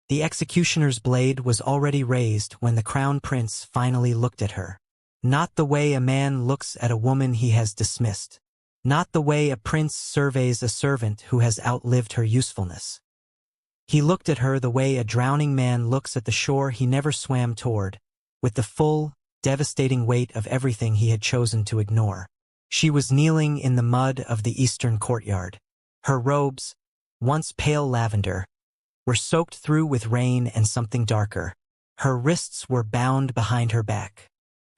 The executioner's blade was already raised when the crown prince finally looked at her. Not the way a man looks at a woman he has dismissed. Not the way a prince surveys a servant who has outlived her usefulness. He looked at her the way a drowning man looks at the shore he never swam toward, with the full, devastating weight of everything he had chosen to ignore. She was kneeling in the mud of the eastern courtyard. Her robes, once pale lavender, were soaked through with rain and something darker. Her wrists were bound behind her back.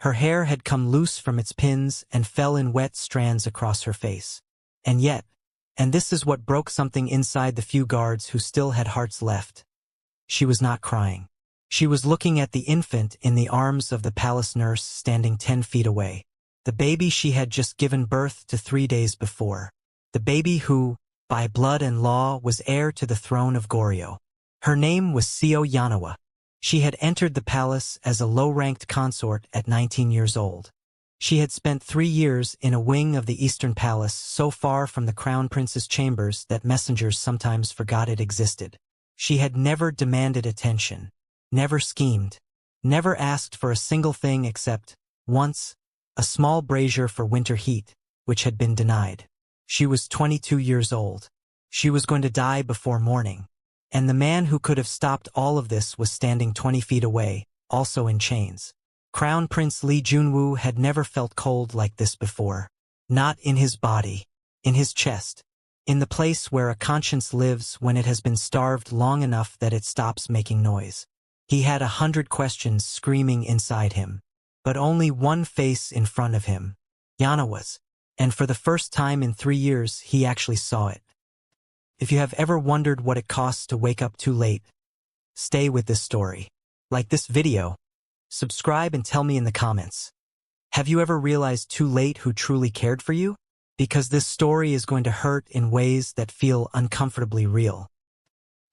Her hair had come loose from its pins and fell in wet strands across her face. And yet, and this is what broke something inside the few guards who still had hearts left, she was not crying. She was looking at the infant in the arms of the palace nurse standing 10 feet away. The baby she had just given birth to 3 days before. The baby who, by blood and law, was heir to the throne of Goryeo. Her name was Seo Yanawa. She had entered the palace as a low-ranked consort at 19 years old. She had spent 3 years in a wing of the Eastern Palace so far from the Crown Prince's chambers that messengers sometimes forgot it existed. She had never demanded attention, never schemed, never asked for a single thing except, once, a small brazier for winter heat, which had been denied. She was 22 years old. She was going to die before morning. And the man who could have stopped all of this was standing 20 feet away, also in chains. Crown Prince Lee Junwoo had never felt cold like this before. Not in his body, in his chest, in the place where a conscience lives when it has been starved long enough that it stops making noise. He had 100 questions screaming inside him, but only one face in front of him, Yanawa's, and for the first time in 3 years he actually saw it. If you have ever wondered what it costs to wake up too late, stay with this story. Like this video, subscribe and tell me in the comments. Have you ever realized too late who truly cared for you? Because this story is going to hurt in ways that feel uncomfortably real.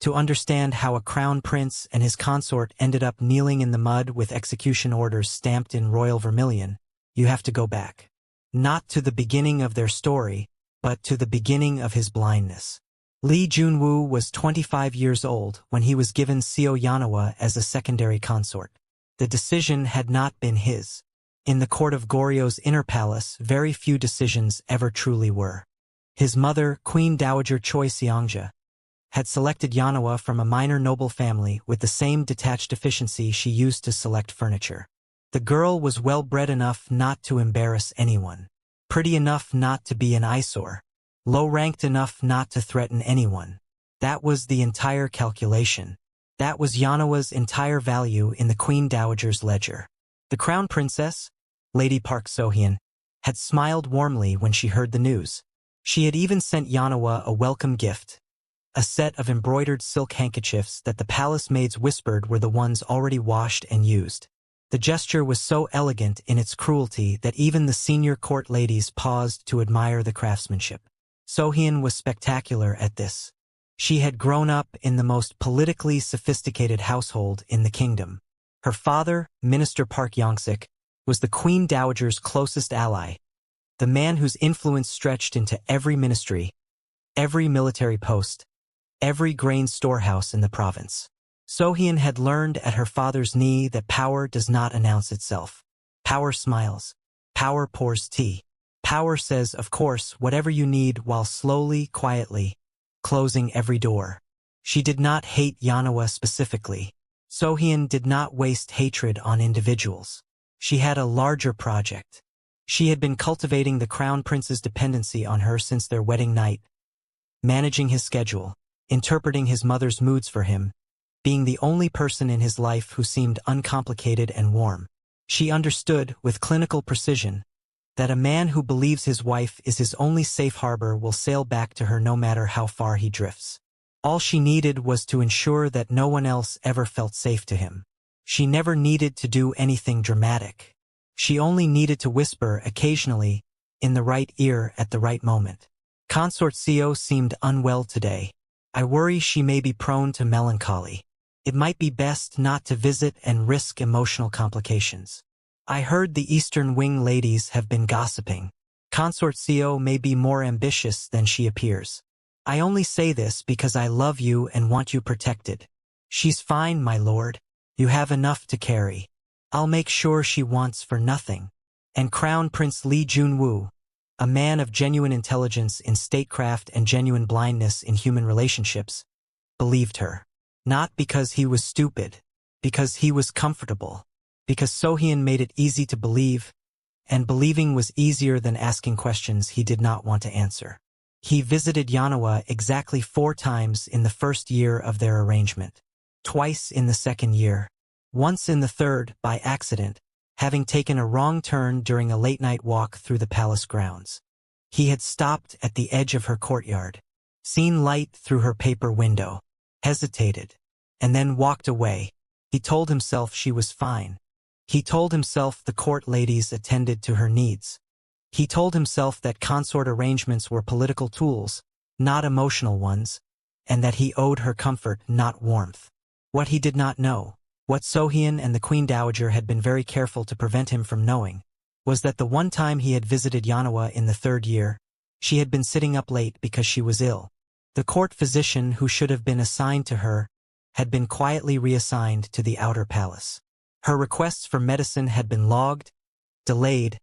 To understand how a crown prince and his consort ended up kneeling in the mud with execution orders stamped in royal vermilion, you have to go back. Not to the beginning of their story, but to the beginning of his blindness. Lee Junwoo was 25 years old when he was given Seo Yanawa as a secondary consort. The decision had not been his. In the court of Goryeo's inner palace, very few decisions ever truly were. His mother, Queen Dowager Choi Seongja, had selected Yanawa from a minor noble family with the same detached efficiency she used to select furniture. The girl was well-bred enough not to embarrass anyone, pretty enough not to be an eyesore, low-ranked enough not to threaten anyone. That was the entire calculation. That was Yanawa's entire value in the Queen Dowager's ledger. The Crown Princess, Lady Park Sohyun, had smiled warmly when she heard the news. She had even sent Yanawa a welcome gift, a set of embroidered silk handkerchiefs that the palace maids whispered were the ones already washed and used. The gesture was so elegant in its cruelty that even the senior court ladies paused to admire the craftsmanship. Sohyun was spectacular at this. She had grown up in the most politically sophisticated household in the kingdom. Her father, Minister Park Yongsik, was the Queen Dowager's closest ally, the man whose influence stretched into every ministry, every military post, every grain storehouse in the province. Sohyun had learned at her father's knee that power does not announce itself. Power smiles. Power pours tea. Power says, of course, whatever you need while slowly, quietly, closing every door. She did not hate Yanawa specifically. Sohyun did not waste hatred on individuals. She had a larger project. She had been cultivating the Crown Prince's dependency on her since their wedding night, managing his schedule, interpreting his mother's moods for him, being the only person in his life who seemed uncomplicated and warm. She understood, with clinical precision, that a man who believes his wife is his only safe harbor will sail back to her no matter how far he drifts. All she needed was to ensure that no one else ever felt safe to him. She never needed to do anything dramatic. She only needed to whisper occasionally, in the right ear at the right moment. Consort Seo seemed unwell today. I worry she may be prone to melancholy. It might be best not to visit and risk emotional complications. I heard the Eastern Wing ladies have been gossiping. Consort Seo may be more ambitious than she appears. I only say this because I love you and want you protected. "She's fine, my lord. You have enough to carry. I'll make sure she wants for nothing." And Crown Prince Li Junwu, a man of genuine intelligence in statecraft and genuine blindness in human relationships, believed her. Not because he was stupid, because he was comfortable, because Sohyun made it easy to believe, and believing was easier than asking questions he did not want to answer. He visited Yanawa exactly 4 times in the first year of their arrangement, twice in the second year, once in the third by accident, having taken a wrong turn during a late-night walk through the palace grounds. He had stopped at the edge of her courtyard, seen light through her paper window, hesitated, and then walked away. He told himself she was fine. He told himself the court ladies attended to her needs. He told himself that consort arrangements were political tools, not emotional ones, and that he owed her comfort, not warmth. What he did not know, what Sohyun and the Queen Dowager had been very careful to prevent him from knowing, was that the one time he had visited Yanawa in the 3rd year, she had been sitting up late because she was ill. The court physician who should have been assigned to her had been quietly reassigned to the outer palace. Her requests for medicine had been logged, delayed,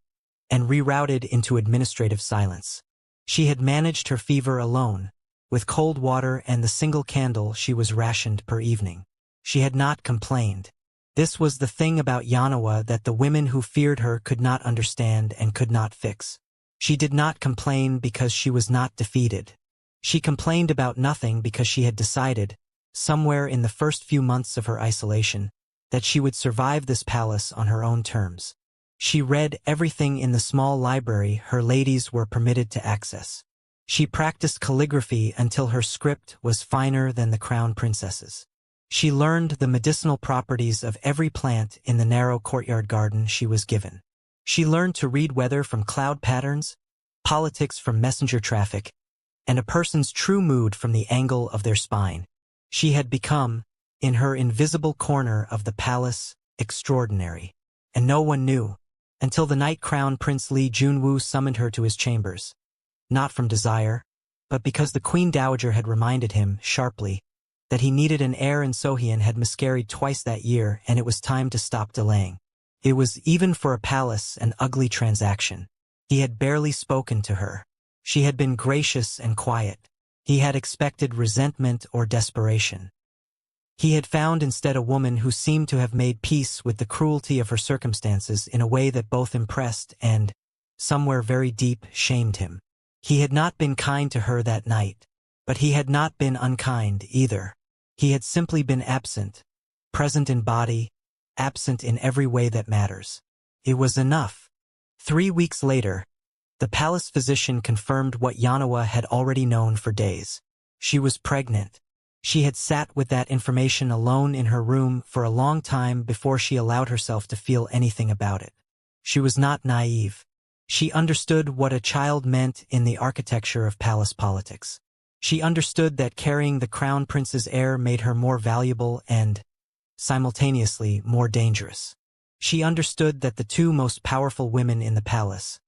and rerouted into administrative silence. She had managed her fever alone, with cold water and the single candle she was rationed per evening. She had not complained. This was the thing about Yanawa that the women who feared her could not understand and could not fix. She did not complain because she was not defeated. She complained about nothing because she had decided, somewhere in the first few months of her isolation, that she would survive this palace on her own terms. She read everything in the small library her ladies were permitted to access. She practiced calligraphy until her script was finer than the crown princess's. She learned the medicinal properties of every plant in the narrow courtyard garden she was given. She learned to read weather from cloud patterns, politics from messenger traffic, and a person's true mood from the angle of their spine. She had become, in her invisible corner of the palace, extraordinary. And no one knew, until the night Crown Prince Li Junwu summoned her to his chambers. Not from desire, but because the Queen Dowager had reminded him, sharply, that he needed an heir and Sohyun had miscarried twice that year and it was time to stop delaying. It was, even for a palace, an ugly transaction. He had barely spoken to her. She had been gracious and quiet. He had expected resentment or desperation. He had found instead a woman who seemed to have made peace with the cruelty of her circumstances in a way that both impressed and, somewhere very deep, shamed him. He had not been kind to her that night, but he had not been unkind either. He had simply been absent, present in body, absent in every way that matters. It was enough. 3 weeks later, the palace physician confirmed what Yanawa had already known for days. She was pregnant. She had sat with that information alone in her room for a long time before she allowed herself to feel anything about it. She was not naive. She understood what a child meant in the architecture of palace politics. She understood that carrying the crown prince's heir made her more valuable and, simultaneously, more dangerous. She understood that the 2 most powerful women in the palace,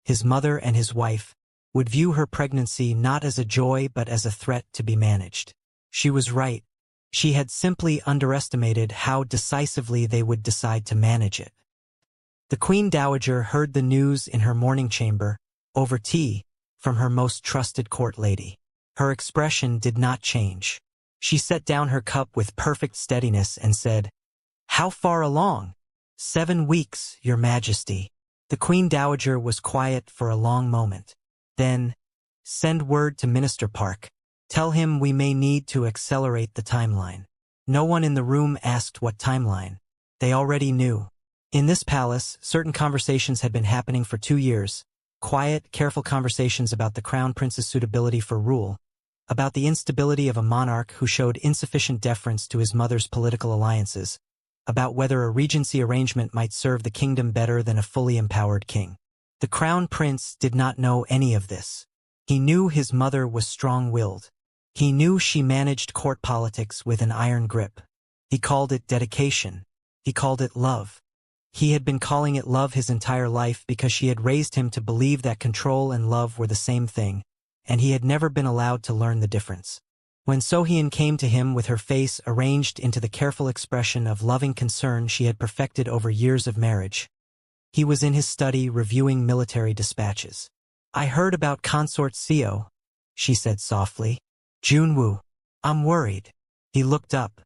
his mother and his wife, would view her pregnancy not as a joy but as a threat to be managed. She was right. She had simply underestimated how decisively they would decide to manage it. The Queen Dowager heard the news in her morning chamber, over tea, from her most trusted court lady. Her expression did not change. She set down her cup with perfect steadiness and said, "How far along?" 7 weeks, Your Majesty." The Queen Dowager was quiet for a long moment. Then, "Send word to Minister Park. Tell him we may need to accelerate the timeline." No one in the room asked what timeline. They already knew. In this palace, certain conversations had been happening for 2 years. Quiet, careful conversations about the crown prince's suitability for rule, about the instability of a monarch who showed insufficient deference to his mother's political alliances, about whether a regency arrangement might serve the kingdom better than a fully empowered king. The crown prince did not know any of this. He knew his mother was strong-willed. He knew she managed court politics with an iron grip. He called it dedication. He called it love. He had been calling it love his entire life because she had raised him to believe that control and love were the same thing, and he had never been allowed to learn the difference. When Sohyun came to him with her face arranged into the careful expression of loving concern she had perfected over years of marriage, he was in his study reviewing military dispatches. "I heard about Consort Co," she said softly. "Junwoo, I'm worried." He looked up.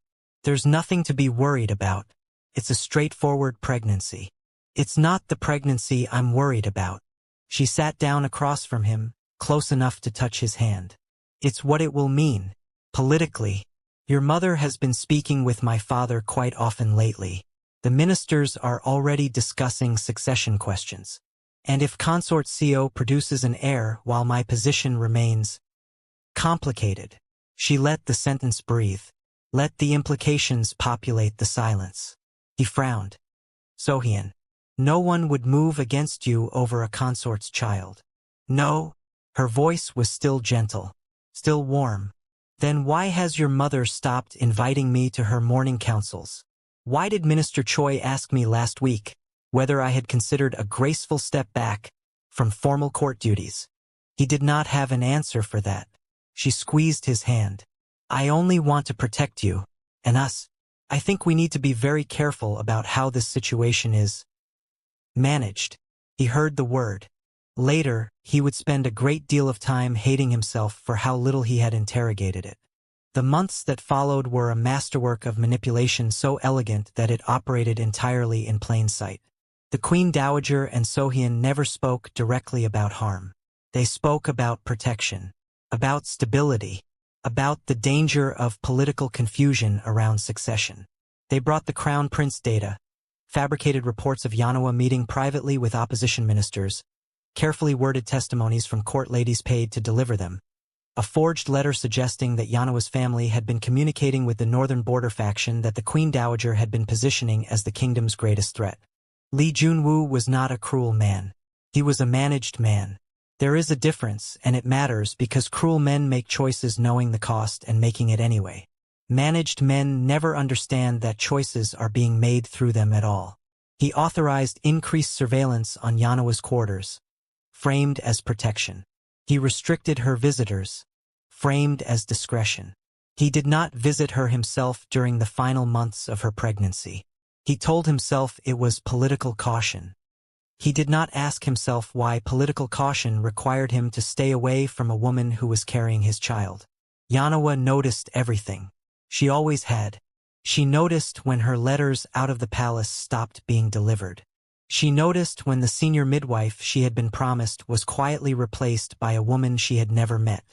"There's nothing to be worried about. It's a straightforward pregnancy." "It's not the pregnancy I'm worried about." She sat down across from him, close enough to touch his hand. "It's what it will mean, politically. Your mother has been speaking with my father quite often lately. The ministers are already discussing succession questions. And if Consort Co produces an heir while my position remains complicated." She let the sentence breathe. Let the implications populate the silence. He frowned. "Sohyun, no one would move against you over a consort's child." "No?" Her voice was still gentle, still warm. "Then why has your mother stopped inviting me to her morning councils? Why did Minister Choi ask me last week whether I had considered a graceful step back from formal court duties? He did not have an answer for that." She squeezed his hand. "I only want to protect you, and us. I think we need to be very careful about how this situation is managed." He heard the word. Later, he would spend a great deal of time hating himself for how little he had interrogated it. The months that followed were a masterwork of manipulation so elegant that it operated entirely in plain sight. The Queen Dowager and Sohyun never spoke directly about harm. They spoke about protection, about stability, about the danger of political confusion around succession. They brought the Crown Prince data, fabricated reports of Yanawa meeting privately with opposition ministers, carefully worded testimonies from court ladies paid to deliver them, a forged letter suggesting that Yanawa's family had been communicating with the northern border faction that the Queen Dowager had been positioning as the kingdom's greatest threat. Lee Junwoo was not a cruel man. He was a managed man. There is a difference, and it matters because cruel men make choices knowing the cost and making it anyway. Managed men never understand that choices are being made through them at all. He authorized increased surveillance on Yanawa's quarters, framed as protection. He restricted her visitors, framed as discretion. He did not visit her himself during the final months of her pregnancy. He told himself it was political caution. He did not ask himself why political caution required him to stay away from a woman who was carrying his child. Yanawa noticed everything. She always had. She noticed when her letters out of the palace stopped being delivered. She noticed when the senior midwife she had been promised was quietly replaced by a woman she had never met.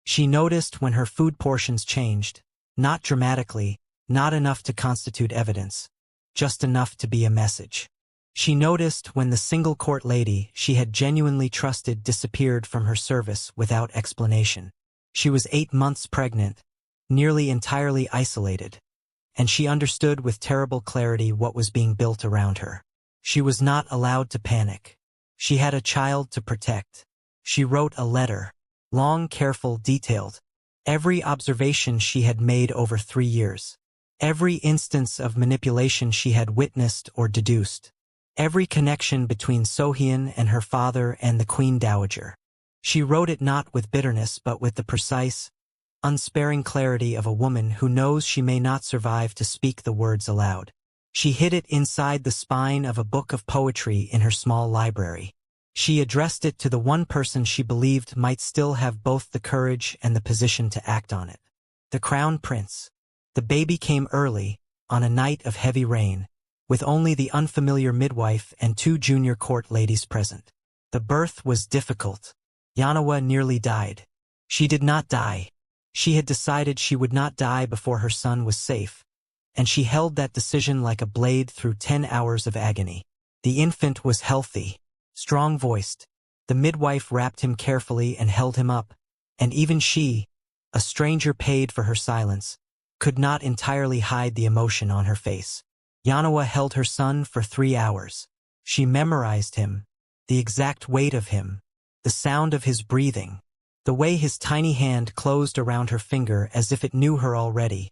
She noticed when her food portions changed, not dramatically, not enough to constitute evidence, just enough to be a message. She noticed when the single court lady she had genuinely trusted disappeared from her service without explanation. She was 8 months pregnant, nearly entirely isolated, and she understood with terrible clarity what was being built around her. She was not allowed to panic. She had a child to protect. She wrote a letter, long, careful, detailed, every observation she had made over 3 years, every instance of manipulation she had witnessed or deduced, every connection between Sohyun and her father and the Queen Dowager. She wrote it not with bitterness but with the precise, unsparing clarity of a woman who knows she may not survive to speak the words aloud. She hid it inside the spine of a book of poetry in her small library. She addressed it to the one person she believed might still have both the courage and the position to act on it. The Crown Prince. The baby came early, on a night of heavy rain, with only the unfamiliar midwife and 2 junior court ladies present. The birth was difficult. Yanawa nearly died. She did not die. She had decided she would not die before her son was safe, and she held that decision like a blade through 10 hours of agony. The infant was healthy, strong-voiced. The midwife wrapped him carefully and held him up, and even she, a stranger paid for her silence, could not entirely hide the emotion on her face. Yanawa held her son for 3 hours. She memorized him, the exact weight of him, the sound of his breathing, the way his tiny hand closed around her finger as if it knew her already,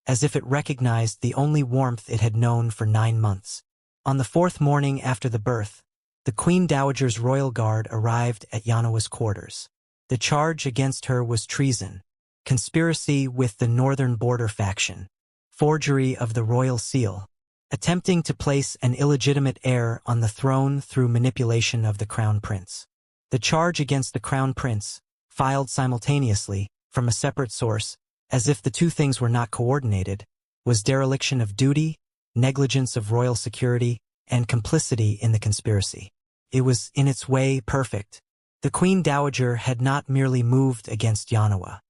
as if it recognized the only warmth it had known for 9 months. On the 4th morning after the birth, the Queen Dowager's royal guard arrived at Yanawa's quarters. The charge against her was treason, conspiracy with the Northern Border faction, forgery of the royal seal, attempting to place an illegitimate heir on the throne through manipulation of the crown prince. The charge against the crown prince, filed simultaneously, from a separate source, as if the two things were not coordinated, was dereliction of duty, negligence of royal security, and complicity in the conspiracy. It was, in its way, perfect. The Queen Dowager had not merely moved against Yanawa.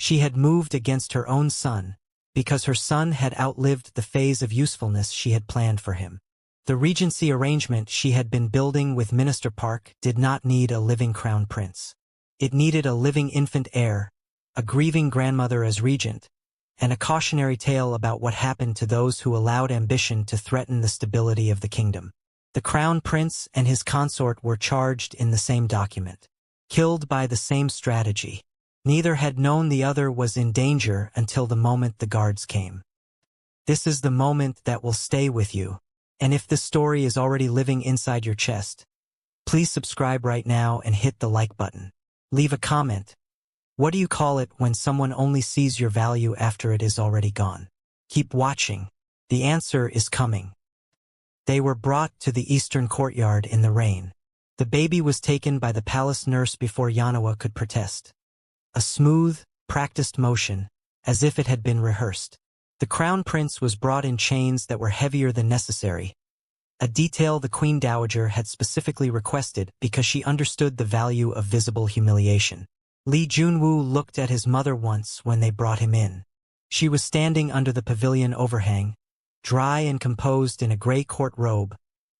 She had moved against her own son, because her son had outlived the phase of usefulness she had planned for him. The regency arrangement she had been building with Minister Park did not need a living crown prince. It needed a living infant heir, a grieving grandmother as regent, and a cautionary tale about what happened to those who allowed ambition to threaten the stability of the kingdom. The crown prince and his consort were charged in the same document, killed by the same strategy. Neither had known the other was in danger until the moment the guards came. This is the moment that will stay with you, and if this story is already living inside your chest, please subscribe right now and hit the like button. Leave a comment. What do you call it when someone only sees your value after it is already gone? Keep watching. The answer is coming. They were brought to the eastern courtyard in the rain. The baby was taken by the palace nurse before Yanawa could protest. A smooth, practiced motion, as if it had been rehearsed. The crown prince was brought in chains that were heavier than necessary, a detail the Queen Dowager had specifically requested because she understood the value of visible humiliation. Li Junwu looked at his mother once when they brought him in. She was standing under the pavilion overhang, dry and composed in a gray court robe,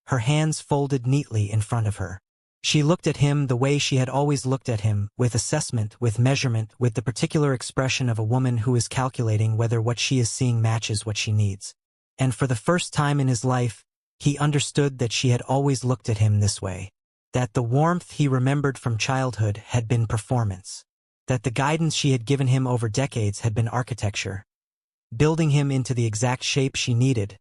her hands folded neatly in front of her. She looked at him the way she had always looked at him, with assessment, with measurement, with the particular expression of a woman who is calculating whether what she is seeing matches what she needs. And for the first time in his life, he understood that she had always looked at him this way. That the warmth he remembered from childhood had been performance. That the guidance she had given him over decades had been architecture, building him into the exact shape she needed,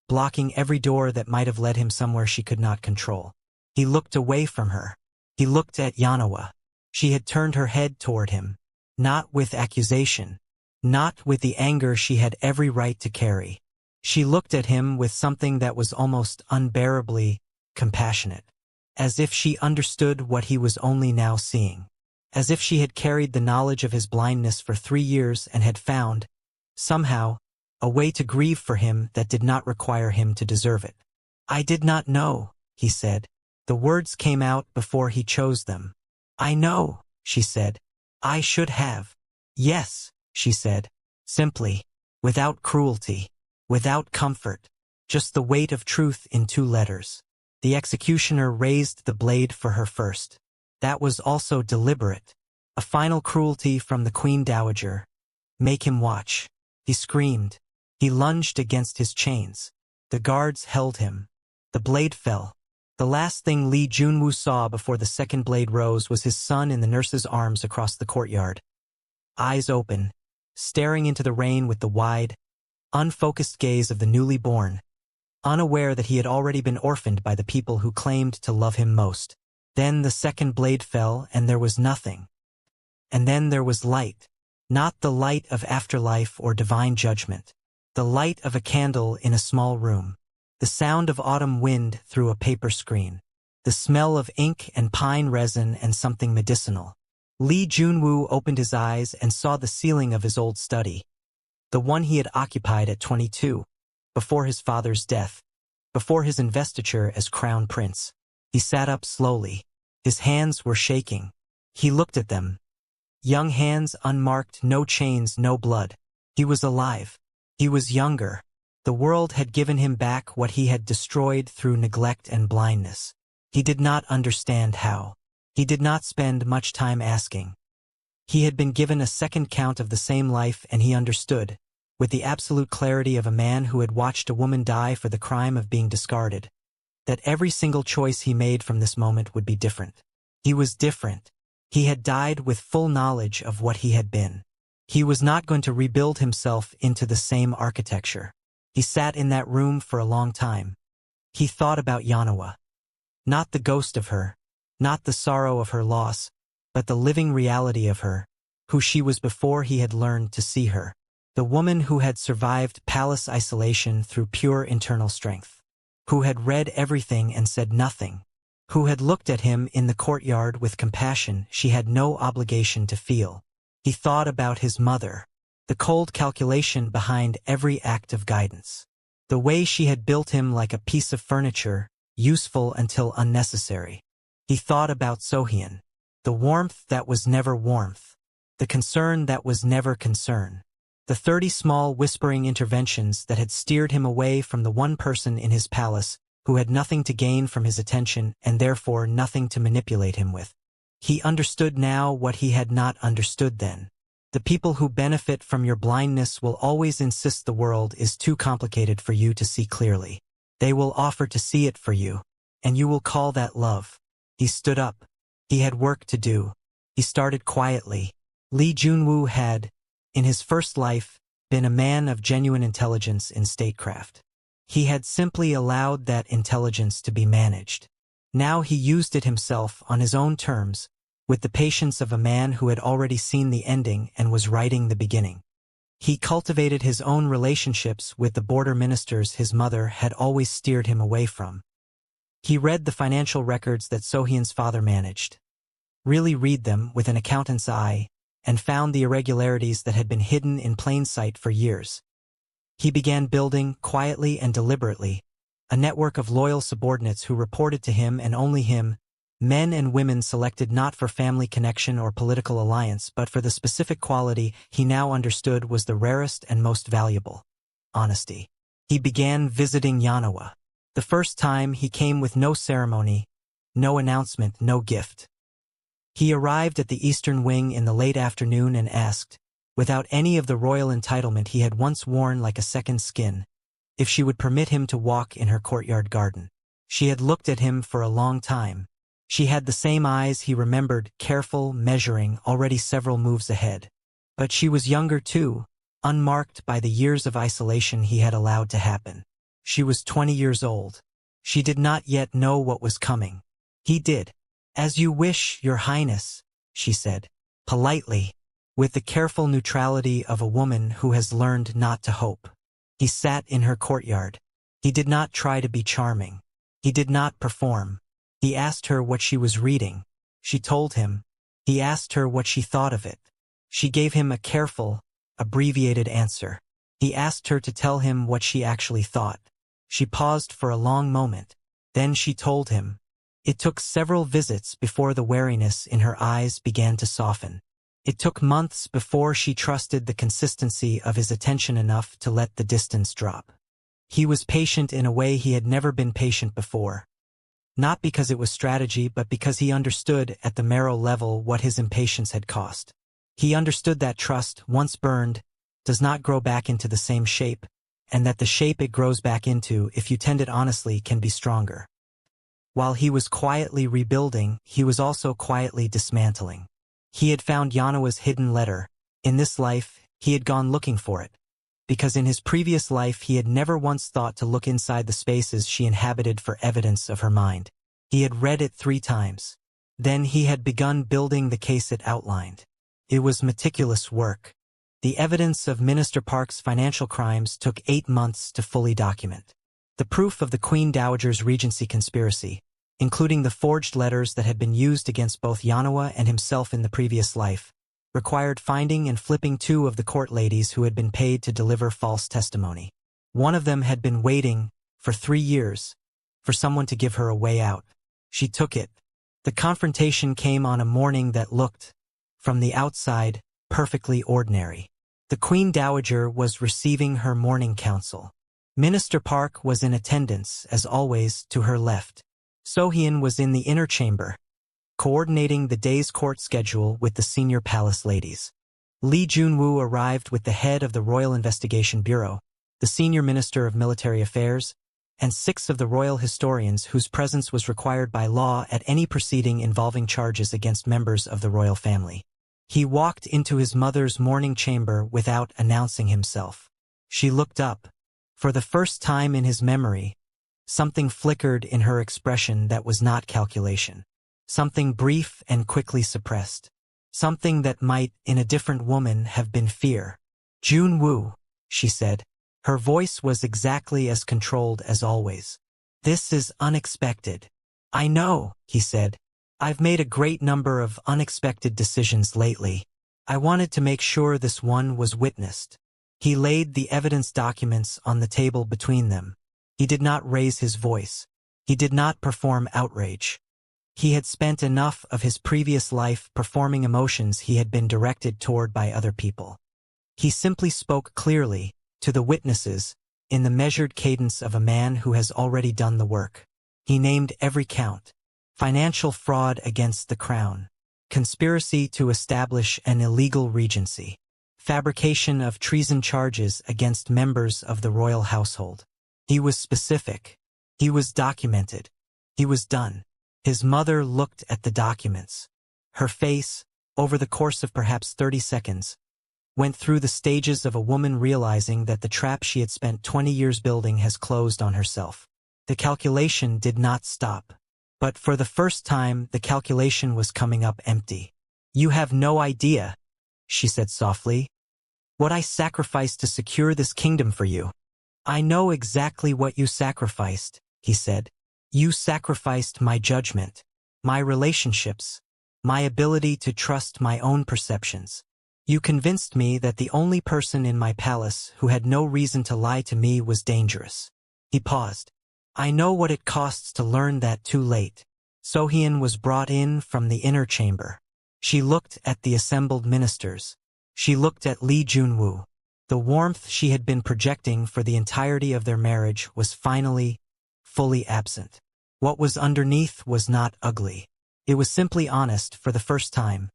blocking every door that might have led him somewhere she could not control. He looked away from her. He looked at Yanawa. She had turned her head toward him, not with accusation, not with the anger she had every right to carry. She looked at him with something that was almost unbearably compassionate, as if she understood what he was only now seeing, as if she had carried the knowledge of his blindness for 3 years and had found, somehow, a way to grieve for him that did not require him to deserve it. "I did not know," he said. The words came out before he chose them. "I know," she said. "I should have." "Yes," she said, simply, without cruelty, without comfort, just the weight of truth in 2 letters. The executioner raised the blade for her first. That was also deliberate. A final cruelty from the Queen Dowager. "Make him watch." He screamed. He lunged against his chains. The guards held him. The blade fell. The last thing Li Junwu saw before the second blade rose was his son in the nurse's arms across the courtyard. Eyes open, staring into the rain with the wide, unfocused gaze of the newly born, unaware that he had already been orphaned by the people who claimed to love him most. Then the second blade fell and there was nothing. And then there was light. Not the light of afterlife or divine judgment. The light of a candle in a small room. The sound of autumn wind through a paper screen. The smell of ink and pine resin and something medicinal. Li Junwu opened his eyes and saw the ceiling of his old study. The one he had occupied at 22, before his father's death, before his investiture as crown prince. He sat up slowly. His hands were shaking. He looked at them. Young hands, unmarked, no chains, no blood. He was alive. He was younger. The world had given him back what he had destroyed through neglect and blindness. He did not understand how. He did not spend much time asking. He had been given a second count of the same life and he understood, with the absolute clarity of a man who had watched a woman die for the crime of being discarded, that every single choice he made from this moment would be different. He was different. He had died with full knowledge of what he had been. He was not going to rebuild himself into the same architecture. He sat in that room for a long time. He thought about Yanawa. Not the ghost of her, not the sorrow of her loss, but the living reality of her, who she was before he had learned to see her. The woman who had survived palace isolation through pure internal strength. Who had read everything and said nothing. Who had looked at him in the courtyard with compassion she had no obligation to feel. He thought about his mother. The cold calculation behind every act of guidance. The way she had built him like a piece of furniture, useful until unnecessary. He thought about Sohyun. The warmth that was never warmth. The concern that was never concern. The 30 small whispering interventions that had steered him away from the one person in his palace who had nothing to gain from his attention and therefore nothing to manipulate him with. He understood now what he had not understood then. The people who benefit from your blindness will always insist the world is too complicated for you to see clearly. They will offer to see it for you, and you will call that love. He stood up. He had work to do. He started quietly. Lee Junwoo had, in his first life, been a man of genuine intelligence in statecraft. He had simply allowed that intelligence to be managed. Now he used it himself on his own terms, with the patience of a man who had already seen the ending and was writing the beginning. He cultivated his own relationships with the border ministers his mother had always steered him away from. He read the financial records that Sohyun's father managed. Really read them with an accountant's eye, and found the irregularities that had been hidden in plain sight for years. He began building, quietly and deliberately, a network of loyal subordinates who reported to him and only him, men and women selected not for family connection or political alliance but for the specific quality he now understood was the rarest and most valuable: honesty. He began visiting Yanawa. The first time he came with no ceremony, no announcement, no gift. He arrived at the Eastern Wing in the late afternoon and asked, without any of the royal entitlement he had once worn like a second skin, if she would permit him to walk in her courtyard garden. She had looked at him for a long time. She had the same eyes he remembered, careful, measuring, already several moves ahead. But she was younger too, unmarked by the years of isolation he had allowed to happen. She was 20 years old. She did not yet know what was coming. He did. "As you wish, Your Highness," she said, politely, with the careful neutrality of a woman who has learned not to hope. He sat in her courtyard. He did not try to be charming. He did not perform. He asked her what she was reading. She told him. He asked her what she thought of it. She gave him a careful, abbreviated answer. He asked her to tell him what she actually thought. She paused for a long moment. Then she told him. It took several visits before the wariness in her eyes began to soften. It took months before she trusted the consistency of his attention enough to let the distance drop. He was patient in a way he had never been patient before. Not because it was strategy, but because he understood at the marrow level what his impatience had cost. He understood that trust, once burned, does not grow back into the same shape, and that the shape it grows back into, if you tend it honestly, can be stronger. While he was quietly rebuilding, he was also quietly dismantling. He had found Yanawa's hidden letter. In this life, he had gone looking for it. Because in his previous life he had never once thought to look inside the spaces she inhabited for evidence of her mind. He had read it 3 times. Then he had begun building the case it outlined. It was meticulous work. The evidence of Minister Park's financial crimes took 8 months to fully document. The proof of the Queen Dowager's Regency conspiracy, including the forged letters that had been used against both Yanawa and himself in the previous life, required finding and flipping 2 of the court ladies who had been paid to deliver false testimony. One of them had been waiting, for 3 years, for someone to give her a way out. She took it. The confrontation came on a morning that looked, from the outside, perfectly ordinary. The Queen Dowager was receiving her morning council. Minister Park was in attendance, as always, to her left. Sohyun was in the inner chamber, coordinating the day's court schedule with the senior palace ladies. Lee Junwoo arrived with the head of the Royal Investigation Bureau, the senior minister of military affairs, and 6 of the royal historians whose presence was required by law at any proceeding involving charges against members of the royal family. He walked into his mother's morning chamber without announcing himself. She looked up. For the first time in his memory, something flickered in her expression that was not calculation. Something brief and quickly suppressed. Something that might, in a different woman, have been fear. "Jun-woo," she said. Her voice was exactly as controlled as always. "This is unexpected." "I know," he said. "I've made a great number of unexpected decisions lately. I wanted to make sure this one was witnessed." He laid the evidence documents on the table between them. He did not raise his voice. He did not perform outrage. He had spent enough of his previous life performing emotions he had been directed toward by other people. He simply spoke clearly, to the witnesses, in the measured cadence of a man who has already done the work. He named every count: financial fraud against the crown, conspiracy to establish an illegal regency, fabrication of treason charges against members of the royal household. He was specific. He was documented. He was done. His mother looked at the documents. Her face, over the course of perhaps 30 seconds, went through the stages of a woman realizing that the trap she had spent 20 years building has closed on herself. The calculation did not stop. But for the first time, the calculation was coming up empty. "You have no idea," she said softly, "what I sacrificed to secure this kingdom for you." "I know exactly what you sacrificed," he said. "You sacrificed my judgment, my relationships, my ability to trust my own perceptions. You convinced me that the only person in my palace who had no reason to lie to me was dangerous." He paused. "I know what it costs to learn that too late." Sohyun was brought in from the inner chamber. She looked at the assembled ministers. She looked at Lee Jun-woo. The warmth she had been projecting for the entirety of their marriage was finally, fully absent. What was underneath was not ugly. It was simply honest for the first time.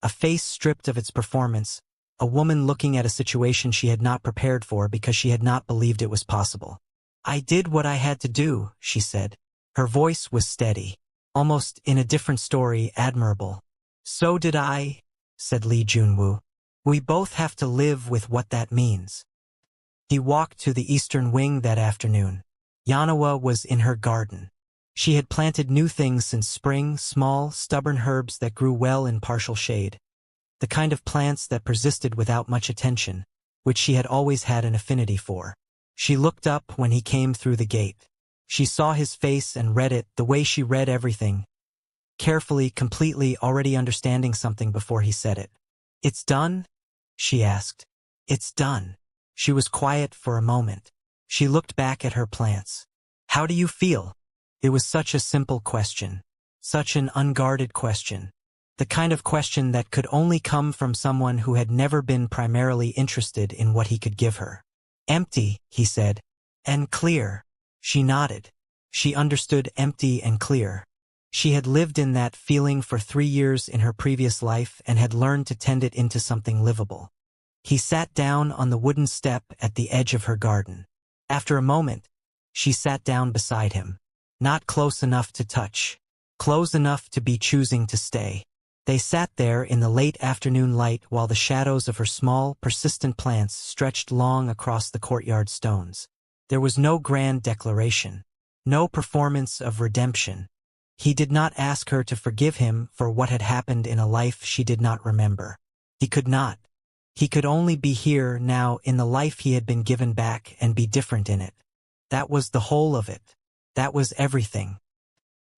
A face stripped of its performance, a woman looking at a situation she had not prepared for because she had not believed it was possible. "I did what I had to do," she said. Her voice was steady, almost in a different story, admirable. "So did I," said Lee Jun-woo. "We both have to live with what that means." He walked to the eastern wing that afternoon. Yanawa was in her garden. She had planted new things since spring, small, stubborn herbs that grew well in partial shade. The kind of plants that persisted without much attention, which she had always had an affinity for. She looked up when he came through the gate. She saw his face and read it the way she read everything. Carefully, completely, already understanding something before he said it. "It's done?" she asked. "It's done." She was quiet for a moment. She looked back at her plants. "How do you feel?" It was such a simple question. Such an unguarded question. The kind of question that could only come from someone who had never been primarily interested in what he could give her. "Empty," he said. "And clear." She nodded. She understood empty and clear. She had lived in that feeling for 3 years in her previous life and had learned to tend it into something livable. He sat down on the wooden step at the edge of her garden. After a moment, she sat down beside him. Not close enough to touch. Close enough to be choosing to stay. They sat there in the late afternoon light while the shadows of her small, persistent plants stretched long across the courtyard stones. There was no grand declaration. No performance of redemption. He did not ask her to forgive him for what had happened in a life she did not remember. He could not. He could only be here now in the life he had been given back and be different in it. That was the whole of it. That was everything.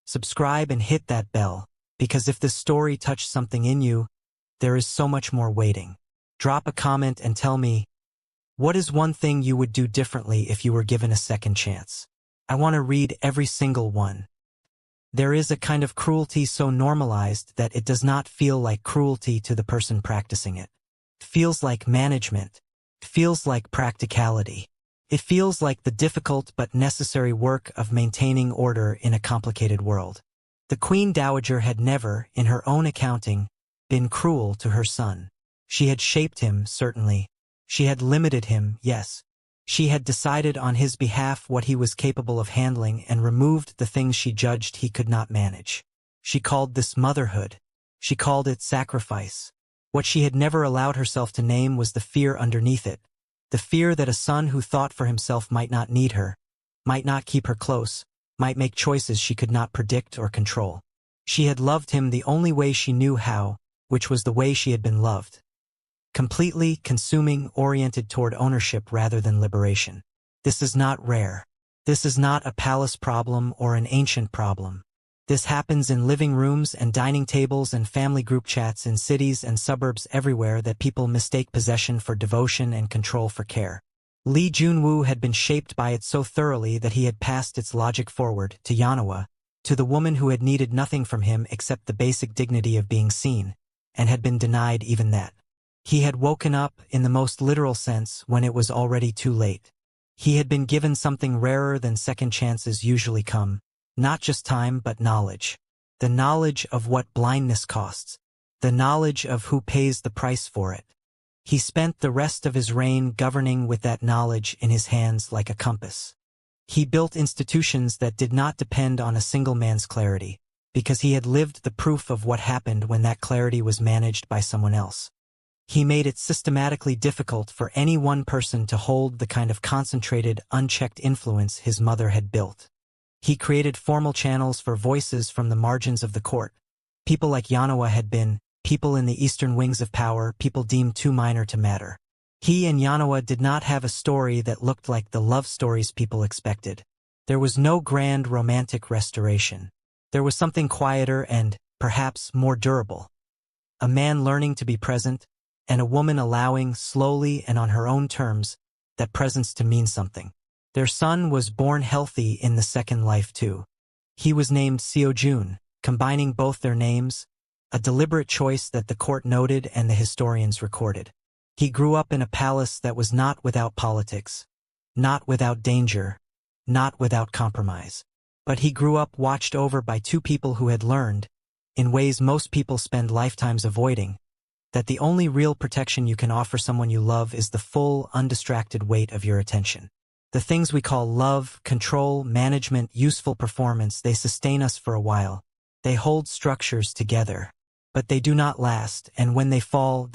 Subscribe and hit that bell, because if this story touched something in you, there is so much more waiting. Drop a comment and tell me, what is one thing you would do differently if you were given a second chance? I want to read every single one. There is a kind of cruelty so normalized that it does not feel like cruelty to the person practicing it. It feels like management. It feels like practicality. It feels like the difficult but necessary work of maintaining order in a complicated world. The Queen Dowager had never, in her own accounting, been cruel to her son. She had shaped him, certainly. She had limited him, yes. She had decided on his behalf what he was capable of handling and removed the things she judged he could not manage. She called this motherhood. She called it sacrifice. What she had never allowed herself to name was the fear underneath it. The fear that a son who thought for himself might not need her, might not keep her close, might make choices she could not predict or control. She had loved him the only way she knew how, which was the way she had been loved. Completely consuming, oriented toward ownership rather than liberation. This is not rare. This is not a palace problem or an ancient problem. This happens in living rooms and dining tables and family group chats in cities and suburbs everywhere that people mistake possession for devotion and control for care. Lee Junwoo had been shaped by it so thoroughly that he had passed its logic forward to Yanawa, to the woman who had needed nothing from him except the basic dignity of being seen, and had been denied even that. He had woken up, in the most literal sense, when it was already too late. He had been given something rarer than second chances usually come, not just time but knowledge. The knowledge of what blindness costs. The knowledge of who pays the price for it. He spent the rest of his reign governing with that knowledge in his hands like a compass. He built institutions that did not depend on a single man's clarity, because he had lived the proof of what happened when that clarity was managed by someone else. He made it systematically difficult for any one person to hold the kind of concentrated, unchecked influence his mother had built. He created formal channels for voices from the margins of the court. People like Yanawa had been, people in the eastern wings of power, people deemed too minor to matter. He and Yanawa did not have a story that looked like the love stories people expected. There was no grand romantic restoration. There was something quieter and, perhaps, more durable. A man learning to be present, and a woman allowing, slowly and on her own terms, that presence to mean something. Their son was born healthy in the second life too. He was named Seojun, combining both their names, a deliberate choice that the court noted and the historians recorded. He grew up in a palace that was not without politics, not without danger, not without compromise. But he grew up watched over by two people who had learned, in ways most people spend lifetimes avoiding, that the only real protection you can offer someone you love is the full, undistracted weight of your attention. The things we call love, control, management, useful performance, they sustain us for a while. They hold structures together. But they do not last, and when they fall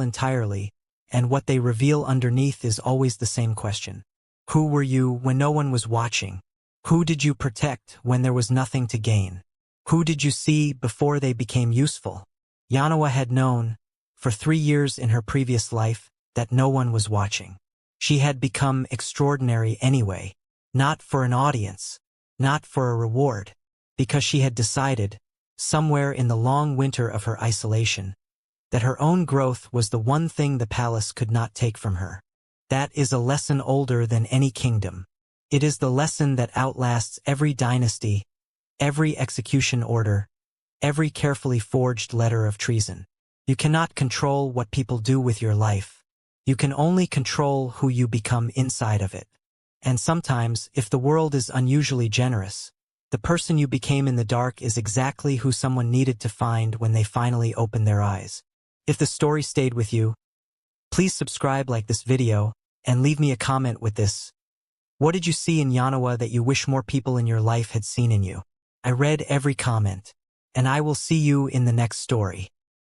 entirely, and what they reveal underneath is always the same question. Who were you when no one was watching? Who did you protect when there was nothing to gain? Who did you see before they became useful? Yanawa had known, for 3 years in her previous life, that no one was watching. She had become extraordinary anyway, not for an audience, not for a reward, because she had decided, somewhere in the long winter of her isolation, that her own growth was the one thing the palace could not take from her. That is a lesson older than any kingdom. It is the lesson that outlasts every dynasty, every execution order, every carefully forged letter of treason. You cannot control what people do with your life. You can only control who you become inside of it. And sometimes, if the world is unusually generous, the person you became in the dark is exactly who someone needed to find when they finally opened their eyes. If the story stayed with you, please subscribe, like this video, and leave me a comment with this. What did you see in Yanawa that you wish more people in your life had seen in you? I read every comment, and I will see you in the next story.